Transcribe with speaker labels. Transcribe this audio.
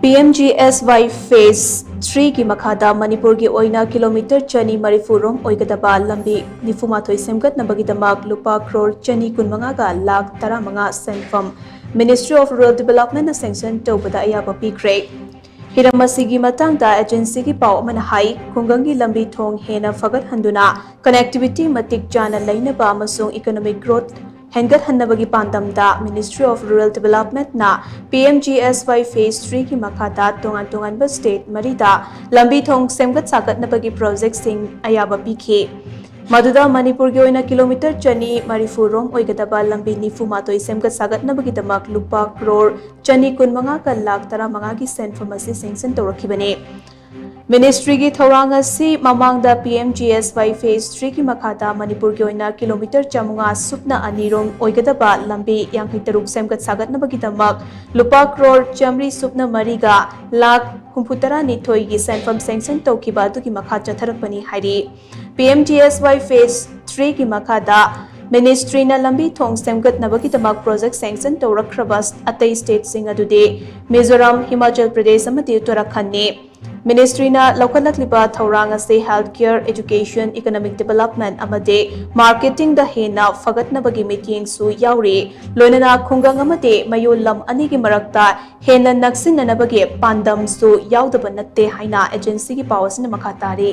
Speaker 1: PMGSY Phase 3 की मखादा मणिपुर की ओइना kilometre चनी मरीफुरोम ओइगदबा लंबी निफुमाथोई सेमगतनबगिदमक लुपा क्रोर चनी कुनमंगा लाख 15 सेंफम ministry of rural development sanction तौबदा अयाबा पीख्रे हिरम असिगी मतंगदा एजेंसी की पाव अमना हाई खुंगंगी लंबी थोंग हेना फगत हंदुना कनेक्टिविटी मतिक जाना लैनबा अमसुंग इकोनॉमिक ग्रोथ हेंगत हन्नबगी पांदमदा मिनिस्ट्री ऑफ रूरल डेवलपमेंट ना PMGSY Phase 3 की मखादा तोंगान तोंगानबा स्टेट मरीदा लंबी थोंग सेमगत सागतनबगी प्रोजेक्ट सिंग अयाबा पीखे मधुदा मणिपुर की ओइना किलोमीटर चनी मरीफुरोम ओइगदबा लंबी निफुमातोई सेमगत सागतनबगीदमक लुपा क्रोर चनी कुनमंगा का लाख 15 की सेंफम असी सेंक्शन तौरखिबने मिनिस्ट्री की थौरांग असी ममांगदा PMGSY Phase 3 की मखादा मणिपुर की ओइना किलोमीटर 500 सुपना अनिरोम ओइगदबा लंबी 53 सेमगत सागतनबगीदमक लुपा क्रोर चमरी सुपना मरीगा लाख 62 की सेंफम सेंक्शन तौखिबा अदुगी मखा चथरकपनी हाइरी PMGSY Phase 3 की मखादा मिनिस्ट्री ना लंबी थोंग सेमगतनबगीदमक प्रोजेक्ट सेंक्शन तौरखरबस अतई स्टेट सिंग अदुदे मिजोरम हिमाचल प्रदेश अमदी उत्तराखंड ने मिनिस्ट्री ना लौखलकलिबा थौरांग असे health care education economic development अमदे मार्केटिंग दा हेना फगतनबगी मीटिंगसु याउरी लोइनना खुंगंग अमदे मयोल लम अनी की मरक्ता हेना नक्सिननबगी पांदमसु याउदब नत्ते हाइना एजेंसी की पावसिन मखा तारी।